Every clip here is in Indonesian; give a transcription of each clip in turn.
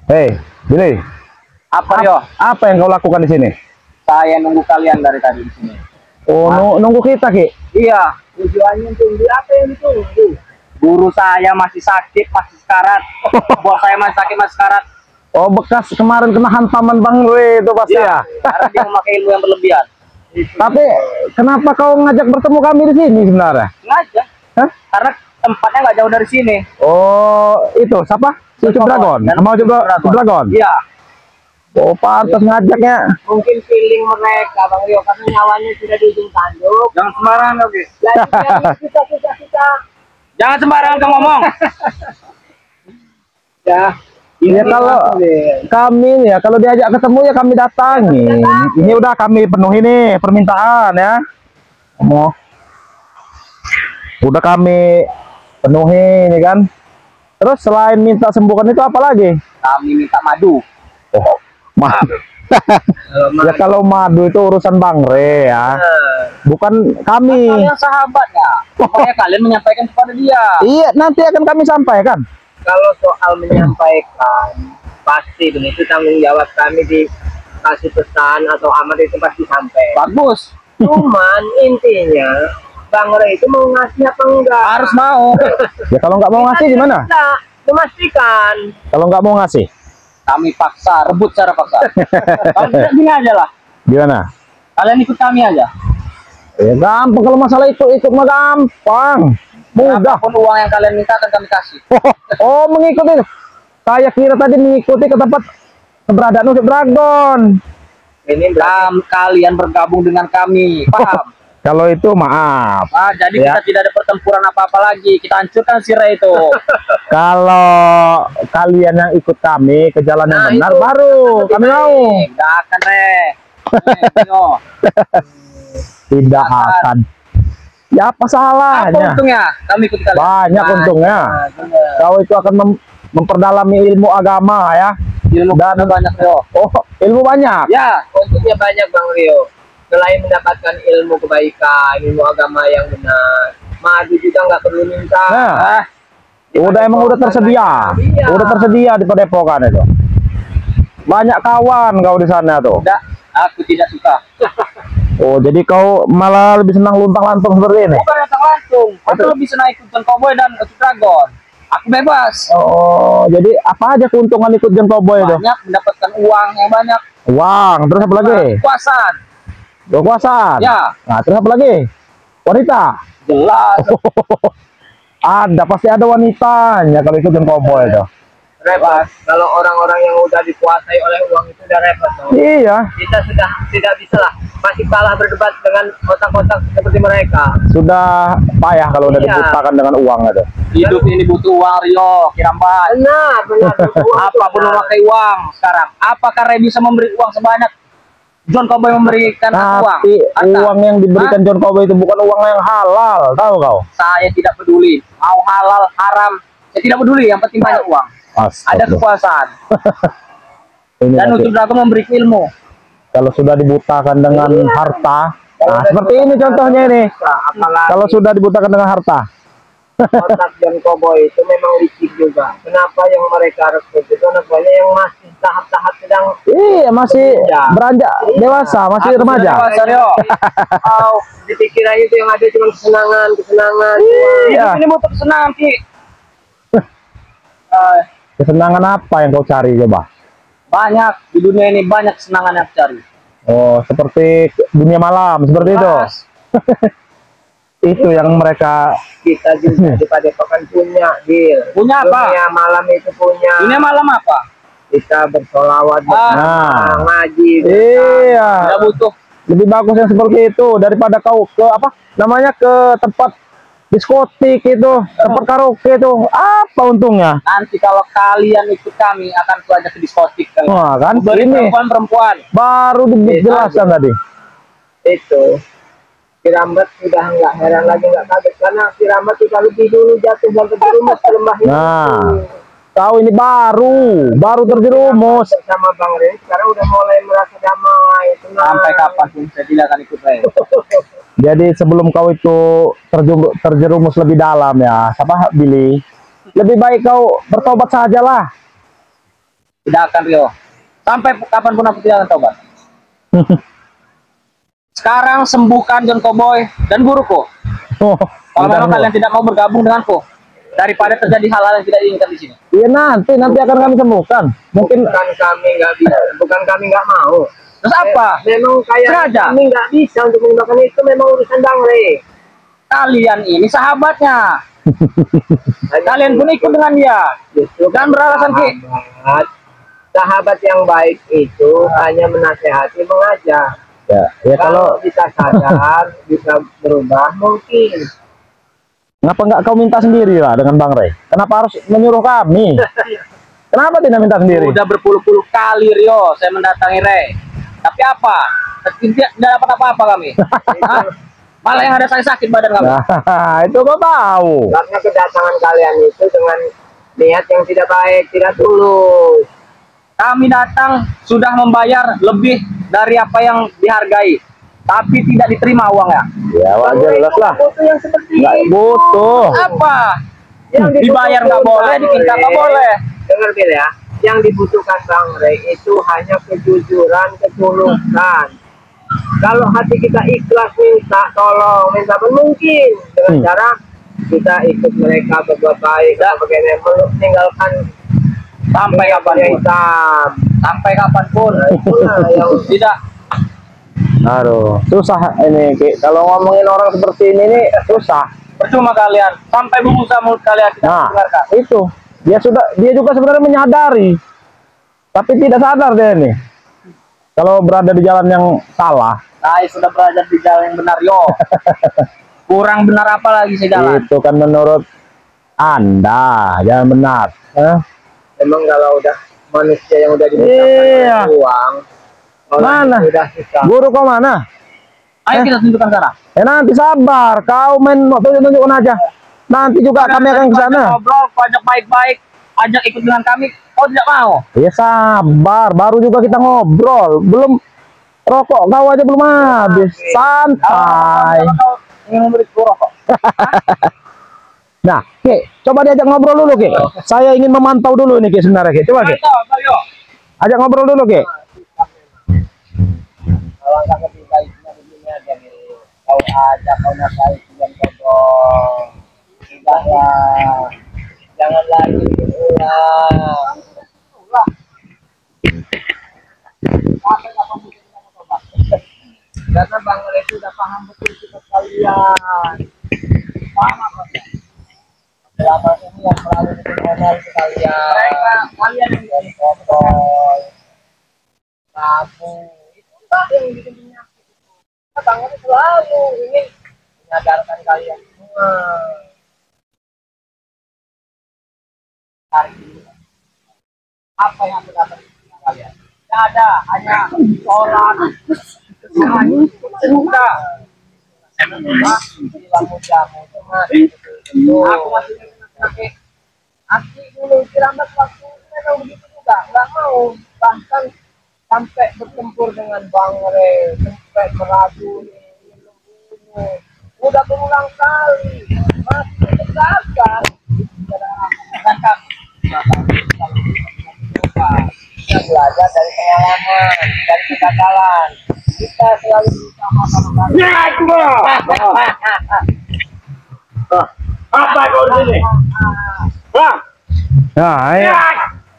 Hei, Billy. Apa yo? Apa yang kau lakukan di sini? Saya nunggu kalian dari tadi di sini. Oh, nunggu kita, Ki? Iya, tujuannya tunggu apa yang ditunggu? Guru saya masih sakit, masih sekarat. Bos saya masih sakit, masih sekarat. Oh, bekas kemarin kena hantaman Bang Rey itu pasti ya? Karena dia memakai ilmu yang berlebihan. Tapi kenapa kau ngajak bertemu kami di sini sebenarnya? Sengaja. Hah? Karena tempatnya nggak jauh dari sini. Oh, itu siapa? Si Dragon. Mau coba Dragon? Iya. Oh, pantas ngajaknya. Mungkin feeling mereka, Bang Rio, karena nyawanya sudah di ujung tanduk. Jangan sembarangan, oke? Kita. Jangan sembarangan kamu ngomong. Ya kalau kami ya kalau diajak ketemu ya kami datangi. Ini udah kami penuhi nih permintaan ya. Udah kami penuhi ini kan. Terus selain minta sembuhkan itu apa lagi? Kami minta madu. Oh, madu. Ya kalau madu itu urusan Bang Re ya. Bukan kami. Kalian sahabat ya. Supaya kalian menyampaikan kepada dia. Iya, nanti akan kami sampaikan. Kalau soal menyampaikan, pasti itu tanggung jawab kami dikasih pesan atau amat itu pasti sampai. Bagus. Cuman intinya Bang Ray itu mau ngasih apa enggak? Harus mau. Ya kalau nggak mau ngasih gimana? Memastikan. Kalau nggak mau ngasih, kami paksa, rebut cara paksa. Kalau tidak gini aja lah. gimana? Kalian ikut kami aja. Ya gampang, kalau masalah ikut mah gampang. Mudah. Apapun uang yang kalian minta akan kami kasih. Oh, mengikuti. Saya kira tadi mengikuti ke tempat keberadaan Usip Dragon. Ini kalian bergabung dengan kami, paham? Kalau itu maaf. Jadi ya, kita tidak ada pertempuran apa-apa lagi. Kita hancurkan si Ray itu. Kalau kalian yang ikut kami ke jalan yang benar, baru kami mau. Tidak akan, Ray. Tidak akan. Ya apa salahnya? Apa untungnya? Kami ikut kalian. Banyak untungnya. Kau itu akan memperdalami ilmu agama ya. Ilmu dan banyak, Rio. Oh, ilmu banyak. Ya, untungnya banyak, Bang Rio. Selain mendapatkan ilmu kebaikan, ilmu agama yang benar, madu juga nggak perlu minta. Nah, emang udah tersedia. Iya. Udah tersedia di Padepokan itu. Banyak kawan kau di sana tuh. Tidak, aku tidak suka. Oh, jadi kau malah lebih senang luntang-lantung seperti ini? Bukan luntang-lantung. Aku lebih senang ikut John Cowboy dan Usip Dragon. Aku bebas. Oh, jadi apa aja keuntungan ikut John Cowboy itu? Banyak, mendapatkan uang yang banyak. Uang, terus apa lagi? Kekuasaan. Kekuasaan. Ya. Nah, terus apa lagi? Wanita. Jelas. Ada, pasti ada wanitanya kalau ikut John Cowboy itu. Repot. Kalau orang-orang yang udah dikuasai oleh uang itu udah repot. Iya. Kita sudah tidak bisa lah. Masih kalah berdebat dengan otak-otak seperti mereka. Sudah payah kalau udah dibutakan dengan uang itu. Hidup ini butuh uang, Rio. Kirambat. Benar. Apapun memakai uang sekarang. Apakah Ray bisa memberi uang sebanyak John Cowboy memberikan uang? Tapi uang yang diberikan John Cowboy itu bukan uang yang halal, tahu kau? Saya tidak peduli. Mau halal, haram, saya tidak peduli. Yang penting banyak uang. Ada kekuasaan. Dan Usip Dragon memberi ilmu. Kalau sudah dibutakan dengan harta, nah seperti ini contohnya ini. Kalau sudah dibutakan dengan harta. Otak John Cowboy itu memang licik juga. Kenapa yang mereka rekrut itu banyak yang masih tahap-tahap sedang. Iya, masih beranjak dewasa, masih remaja. Oh, di pikirannya itu yang ada cuma kesenangan. Iya. Ini butuh kesenangan, Ki. Kesenangan apa yang kau cari coba? Banyak di dunia ini, banyak kesenangan yang cari. Oh, seperti dunia malam seperti itu. Itu yang mereka. Kita juga di Padepokan punya, Gil. Punya apa? Dunia malam itu punya. Dunia malam apa? Kita bersolawat, ngaji. Iya. Tidak butuh. Lebih bagus yang seperti itu daripada kau ke apa namanya, ke tempat diskotik itu, tempat karaoke itu. Apa untungnya? Nanti kalau kalian ikut kami akan kuajak ke diskotik. Wah, kan ini perempuan baru dijelaskan tadi. Itu Kirambat sudah nggak heran lagi, nggak kaget karena Kirambat juga lebih dulu jatuh dan terjerumus ke lembah itu. Nah, tahu ini baru terjerumus sama Bang Ray. Sekarang udah mulai merasa damai, tenang. Sampai kapan pun saya tidak akan ikut Ray. Jadi sebelum kau itu terjerumus lebih dalam ya, siapa Billy? Lebih baik kau bertobat sajalah. Tidak akan Rio. Sampai kapanpun aku tidak akan tobat. Sekarang sembuhkan John Cowboy dan guruku. Oh, Kalau memang kalian tidak mau bergabung denganku, daripada terjadi hal-hal yang tidak diinginkan di sini. iya nanti akan kami sembuhkan. Mungkin Bukan kami nggak bisa, bukan kami nggak mau. terus apa? Memang kayak Sengaja. kami nggak bisa untuk menggunakan itu, memang urusan Bang Rey. Kalian ini sahabatnya. Kalian pun ikut dengan dia. Dan beralasan Ki. Sahabat yang baik itu hanya menasehati, mengajak. Ya kalau bisa sadar, bisa berubah mungkin. ngapa nggak kau minta sendiri lah dengan Bang Rey? Kenapa harus menyuruh kami? Kenapa tidak minta sendiri? Udah berpuluh-puluh kali Rio saya mendatangi Rey. Tapi apa? Tidak dapat apa-apa kami. Hah? Malah yang ada saya sakit badan kami. Nah, itu kau tahu. Karena kedatangan kalian itu dengan niat yang tidak baik, tidak tulus. Kami datang sudah membayar lebih dari apa yang dihargai, tapi tidak diterima uangnya. Ya wajar lah. Butuh yang seperti Nggak itu. butuh. Apa? Yang dibayar nggak boleh, diminta nggak boleh. Dengar Bil ya, yang dibutuhkan Bang Rey itu hanya kejujuran, ketulusan. Kalau hati kita ikhlas minta tolong, minta mungkin dengan cara kita ikut mereka berbuat baik, bagaimana meninggalkan sampai kapanpun. Sampai kapanpun. Itulah yang tidak. Aduh, susah ini Ki. Kalau ngomongin orang seperti ini nih susah. Percuma kalian sampai membuka mulut kalian tidak Nah, mendengarkan. itu dia juga sebenarnya menyadari, tapi tidak sadar dia ini. Kalau berada di jalan yang salah. Saya sudah berada di jalan yang benar yo. Kurang benar apa lagi saya jalan? Itu kan menurut Anda jalan benar. Memang kalau udah manusia yang udah diminta Iya. uang, Mana? udah susah. Guru kau mana? Ayo kita tunjukkan sana. Nanti sabar, kau main tunjuk-tunjukkan aja. Nanti juga kami akan ke sana. Ngobrol, ajak baik-baik, ajak ikut dengan kami. Oh tidak mau? Ya sabar, baru juga kita ngobrol. Belum rokok kau aja belum habis. Santai. Kalau ingin memberi rokok. Nah, Ki, coba diajak ngobrol dulu, Ki. Saya ingin memantau dulu nih, Ki, sebenarnya, Ki. Coba, Ki. Ayo. Ajak ngobrol dulu, Ki. Kalau nggak ketika itu begini aja nih, kau ajak kau nasihat dan kodok. Sudahlah, jangan lagi berulang. Karena Bang Rey itu udah paham betul kita kalian. Paham apa? Selama ini yang selalu dikenal kalian. Mereka kalian yang jadi kontrol. Tabu. Itulah yang bikin penyakit itu. Bang Rey selalu ingin menyadarkan kalian semua. Hari ini apa yang aku dapat dari kalian? Tidak ada, hanya sholat. Sudah. Jamu aku masih pakai aki dulu kiramat waktu memang begitu juga nggak mau, bahkan sampai bertempur dengan Bang Rey, sampai meracuni, membunuh, udah berulang kali masih tegakkan. Sedangkan kita belajar dari pengalaman, dari kegagalan. Kita selalu bersama sama. Apa kau di sini? Bang, Nah, ya.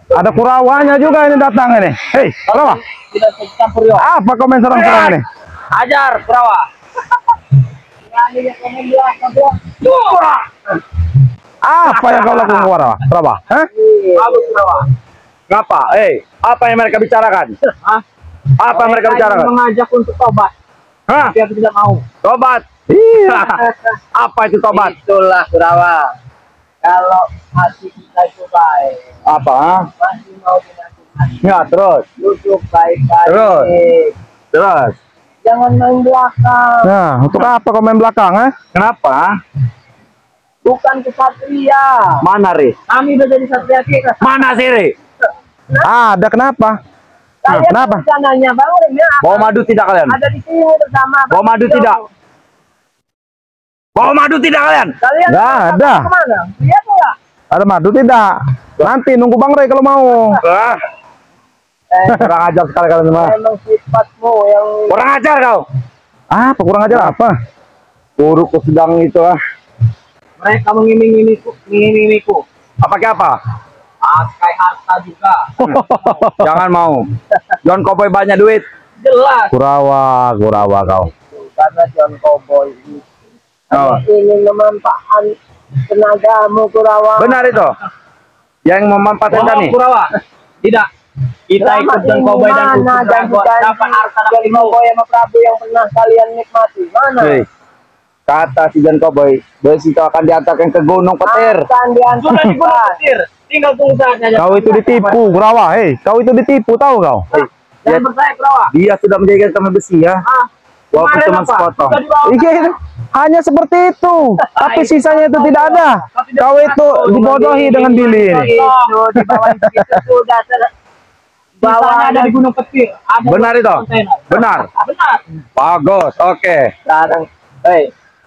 Ada kurawanya juga ini datang ini. Hei, Kurawa. Tidak campur yo. Apa komen serang-serang ini? Ajar, Kurawa. Berani dia komen belakang bro. Apa yang kau lakukan, Kurawa? Kurawa? Hah? Bagus, Kurawa. Ngapa? Apa yang mereka bicarakan? Hah? Apa yang mereka bicarakan? Mengajak untuk tobat. Hah? Tapi aku tidak mau. Tobat. Iya. Apa itu tobat? Itulah Kurawa. Kalau hati kita itu baik, Apa? masih mau dinasihati. Ya, terus. Duduk baik-baik. Terus. Jangan main belakang. Nah, untuk apa kau main belakang, Kenapa? Bukan kesatria. Mana, Ri? Kami udah jadi satria kita. Mana sih, Ri? Ada kenapa? Kalian kenapa? rencananya Bang Rey ya? Bawa madu tidak kalian? Ada di sini bersama. Bawa madu tidak? Bawa madu tidak kalian? Kalian Nggak ada. Kemana? Lihat nggak? Ada madu tidak? Nanti nunggu Bang Rey kalau mau. Kurang ajar sekali kalian semua. Emang sifatmu yang Kurang ajar kau. Apa kurang ajar apa? Guruku sedang itu mereka mengiming-imingiku. Apa ke apa? Pakai harta juga. Jangan mau. John Cowboy banyak duit. Jelas. Kurawa kau. Karena John Cowboy itu ingin memanfaatkan tenagamu, Kurawa. Benar itu. Yang memanfaatkan kami. Kurawa. Tidak. Kita ikut John Cowboy dan dapat harta dari Cowboy sama Prabu yang pernah kalian nikmati. Mana? Hei. Kata si John Cowboy, besi itu akan diantarkan ke Gunung Petir. Akan diantarkan di Gunung Petir. Tinggal tunggu saja. Kau itu ditipu, Kurawa. Hei, kau itu ditipu, tahu kau? Jangan percaya, Kurawa. Dia sudah menjadikan kami besi ya. Walaupun cuma sepotong. Iya, itu. Hanya seperti itu. Tapi sisanya itu tidak ada. Kau itu dibodohi dengan Billy ini. Itu di bawah itu sudah bawah ada di Gunung Petir. Benar itu? Benar. Benar. Bagus, oke. Sekarang,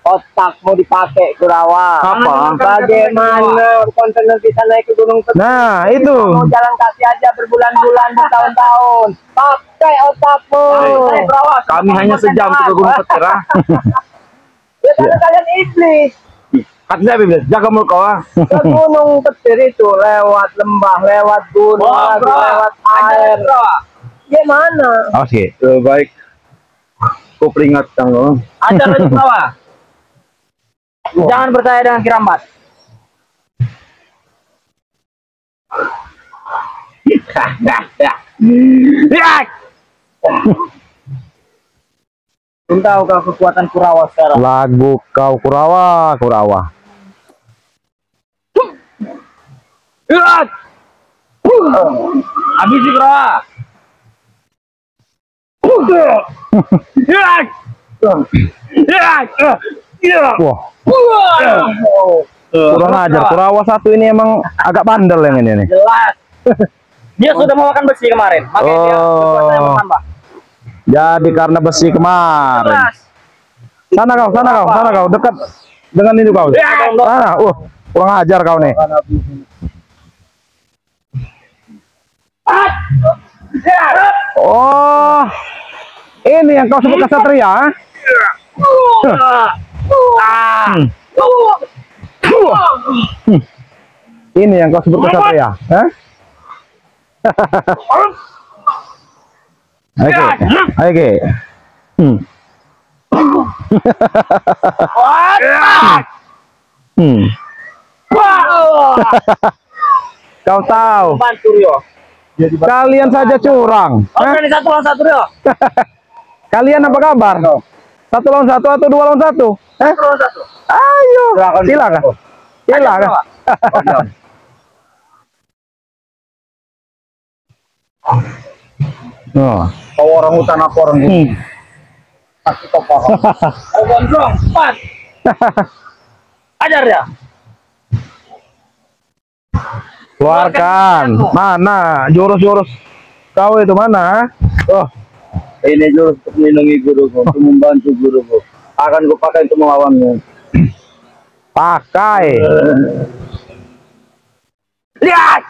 otakmu dipakai, Kurawa. Apa? Bagaimana kontainer bisa naik ke Gunung Petir? Nah, itu. Mau jalan kaki aja berbulan-bulan, bertahun-tahun. Pakai otakmu. Kami hanya sejam ke Gunung Petir. Ya karena kalian iblis. Kata saya Biblis, jaga mulut kau. Ke Gunung Petir itu lewat lembah, lewat gunung, lewat air. Gimana? Oke, baik. Ku peringatkan lo. Ajar lagi, Kurawa. Jangan percaya dengan kirambat. Belum tahu kau kekuatan Kurawa sekarang. Lagu kau Kurawa. Habis sih, Kurawa. Wah, kurang ajar. Kurawa satu ini emang agak bandel yang ini nih. Jelas. Dia sudah memakan besi kemarin, makanya dia kekuatannya bertambah. Jadi karena besi kemarin. Jelas. Sana kau, dekat dengan ini kau. Sana, kurang ajar kau nih. Oh, ini yang kau sebut kesatria? Ini yang kau sebut kesatria? Oke. Kau tahu? Kalian saja curang. Ini satu lawan satu, Rio. Kalian apa kabar? 1 lawan 1 atau 2 lawan 1? Satu lawan satu. Ayo, silakan. Kau orang hutan apa orang hutan? Pasti kau paham. Oh, gondrong, 4. Ajar ya. Keluarkan. Mana jurus-jurus kau itu mana? Ini jurus untuk melindungi guruku, untuk membantu guruku. Akan kupakai untuk melawanmu. Pakai. Lihat.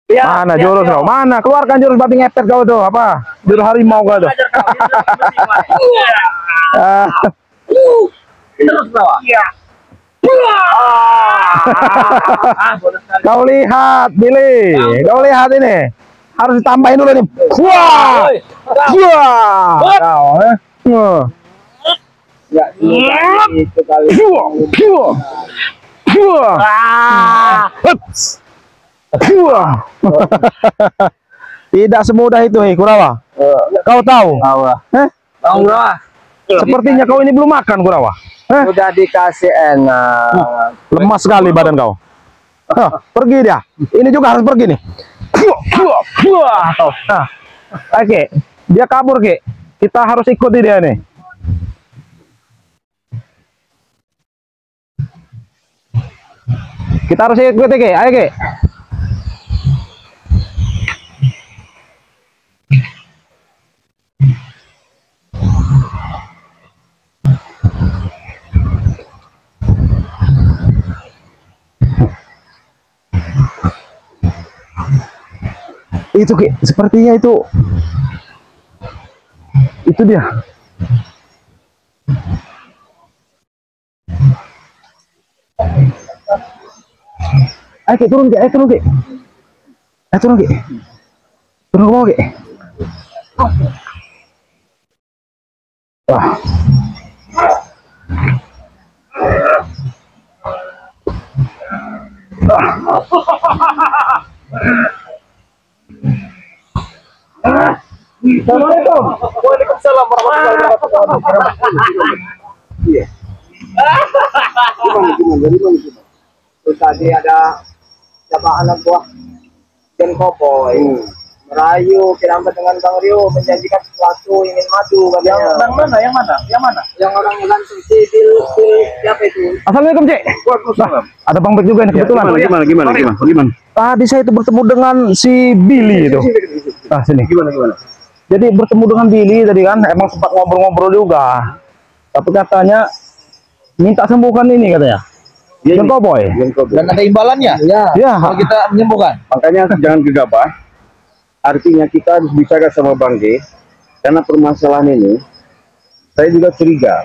Mana jurus kau? Mana? Keluarkan jurus babi ngepet kau tuh. Apa? Jurus harimau kau tuh. Terus bawah. Iya. Kau lihat, Billy. Kau lihat ini. Harus ditambahin dulu nih. Wah. Kau, Ya, itu kali. Tidak semudah itu, Kurawa. Kau tahu? Bang Kurawa. Sepertinya kau ini belum makan, Kurawa. Sudah dikasih enak. Lemas sekali badan kau. Pergi dia. Ini juga harus pergi nih. Oke, dia kabur, Ki. Kita harus ikuti dia nih. Kita harus ikuti, Ki. Ayo, Ki. Itu Ki, sepertinya itu dia. Ayo Ki, turun Ki, turun Ki. Turun Ki. Turun ke bawah Ki. Wah. Assalamualaikum. Waalaikumsalam warahmatullahi wabarakatuh. Iya. Gimana? Terus tadi ada anak buah John Cowboy merayu Kirambat dengan Bang Rio menjanjikan sesuatu ingin maju katanya. Yang mana? Yang orang langsung si siapa itu? Assalamualaikum Cik. Waalaikumsalam. Ada Bang Bek juga nih kebetulan. Gimana? Tadi saya itu bertemu dengan si Billy itu. Nah sini. Gimana? Jadi bertemu dengan Billy tadi kan, emang sempat ngobrol-ngobrol juga. Tapi katanya minta sembuhkan ini katanya. John Cowboy. Dan ada imbalannya. Ya. Kalau kita menyembuhkan. Makanya jangan gegabah. Artinya kita harus bicara sama Bang G. Karena permasalahan ini, saya juga curiga.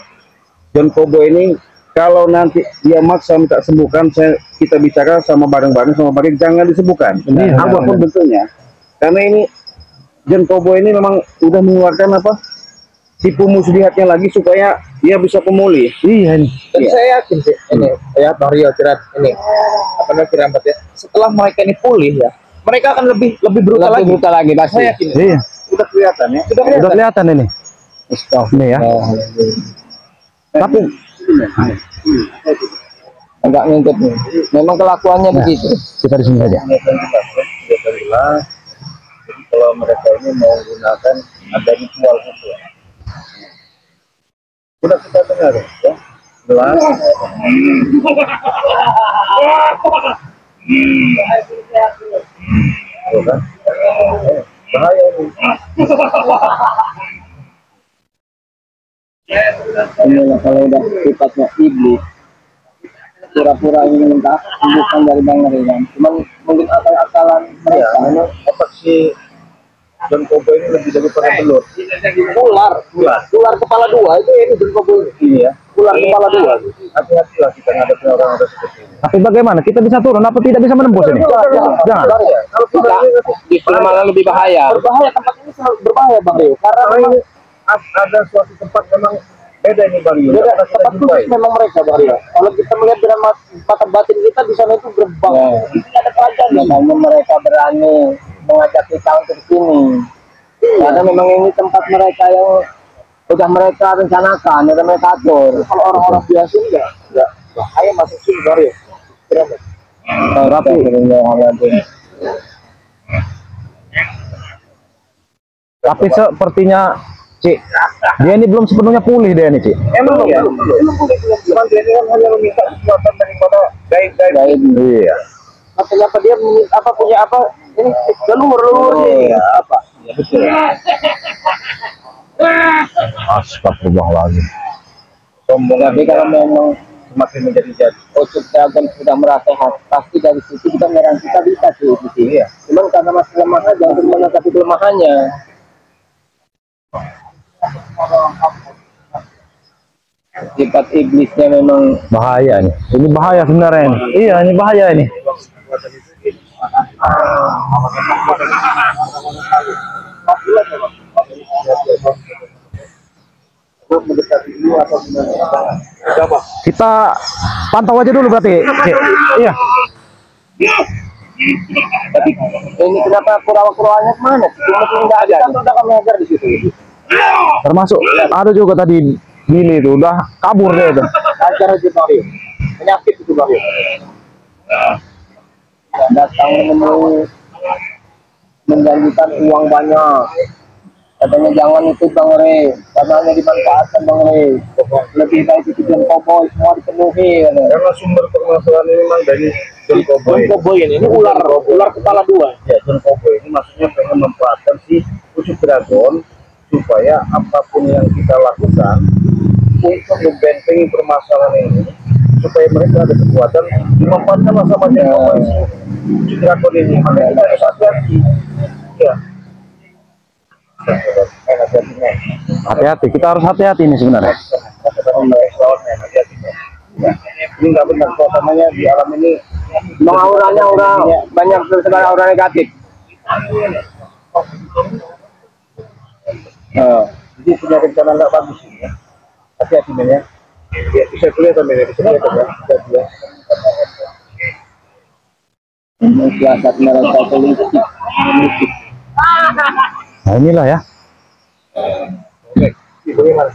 John Cowboy ini, kalau nanti dia maksa minta sembuhkan, kita bicara sama bareng-bareng sama Bang G, jangan disembuhkan. Apapun bentuknya. Karena ini, John Cowboy ini memang udah mengeluarkan tipu muslihatnya lagi supaya dia bisa pemulih. Iya ini. Tapi saya yakin sih, ini ya Bang Rio Cirat ini Kirambat ya. Setelah mereka ini pulih ya, mereka akan lebih brutal lagi. Pasti. Saya yakin. Iya. Udah kelihatan ya. Udah kelihatan ini. Ini ya. Tapi Enggak ngintip nih. Memang kelakuannya begitu. kita di sini saja. Jadi kalau mereka ini mau gunakan ada ritual gitu. Sudah kita dengar ya. Jelas. Bahaya ini. Ini kalau udah sifatnya iblis, pura-pura ingin minta bukan dari Bang Rio. Cuman mungkin akal-akalan mereka. Memang otak si John Cowboy ini lebih daripada telur. Ular kepala dua itu ini John Cowboy ini ya. Ular kepala dua. Hati-hatilah kita ngadepin orang ada seperti ini. Tapi bagaimana? Kita bisa turun apa tidak bisa menembus ini? Jangan. Kalau kita justru malah lebih bahaya. Berbahaya, tempat ini selalu berbahaya Bang Rio. Karena ini ada suatu tempat memang beda ini Bang Rio. beda, tempat khusus memang mereka Bang Rio. Kalau kita melihat dengan mata batin kita di sana itu gerbang. Ini ada kerajaan. Makanya mereka berani mengajak kita untuk sini. Karena memang ini tempat mereka yang sudah mereka rencanakan, sudah mereka atur. Kalau orang-orang biasa enggak bahaya masuk sini Bang Rio. Rapi. Tapi sepertinya Cik, dia ini belum sepenuhnya pulih dia ini Cik. Emang ya? Belum Cuman dia ini kan hanya meminta kekuatan daripada gaib-gaib. Iya. Katanya apa dia punya apa? Ini leluhur ini apa? Ya, betul. Astagfirullahaladzim. Sombong. Tapi kalau memang semakin menjadi Ucup Dragon sudah merasa pasti dari situ kita merang kita bisa sih. Iya. Cuman karena masih lemah aja untuk menanggapi kelemahannya. Sifat iblisnya memang Bahaya nih. Ini bahaya sebenarnya ini. Iya, ini bahaya ini. Kita pantau aja dulu berarti. Cik. Iya. tapi ini kenapa kura-kuranya kemana? Cuma nggak ada. Kan udah kami ajar di situ. Termasuk ada juga tadi Billy itu udah kabur dia itu. Ajar aja Bang Rio. Penyakit itu Bang Rio. Datang menjanjikan uang banyak. Katanya jangan itu Bang Rio, karena hanya dimanfaatkan Bang Rio. Lebih baik itu John Cowboy semua dipenuhi. Karena sumber permasalahan ini memang dari John Cowboy. John Cowboy ini ular kepala dua. Ya, John Cowboy ini maksudnya pengen memanfaatkan si Ucup Dragon supaya apapun yang kita lakukan untuk membentengi permasalahan ini, supaya mereka ada kekuatan dimanfaatkan sama John Cowboy si Ucup Dragon ini. Makanya kita harus hati-hati. Iya. Hati-hati, kita harus hati-hati ini sebenarnya. Ini nggak benar, suasananya di alam ini Bang, auranya aura banyak sekali aura negatif. jadi punya rencana nggak bagus ini ya. Hati-hati men ya. Ya, bisa kelihatan men, bisa kelihatan ya. Hati-hati ya. Biasa merasa politik. Nah inilah ya. Bagaimana?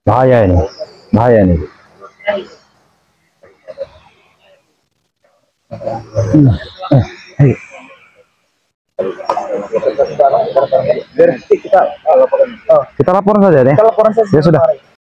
Bahaya ini. Bahaya ini. Hei. Kita laporan. Kita laporan saja deh. Kita laporan saja. Ya sudah.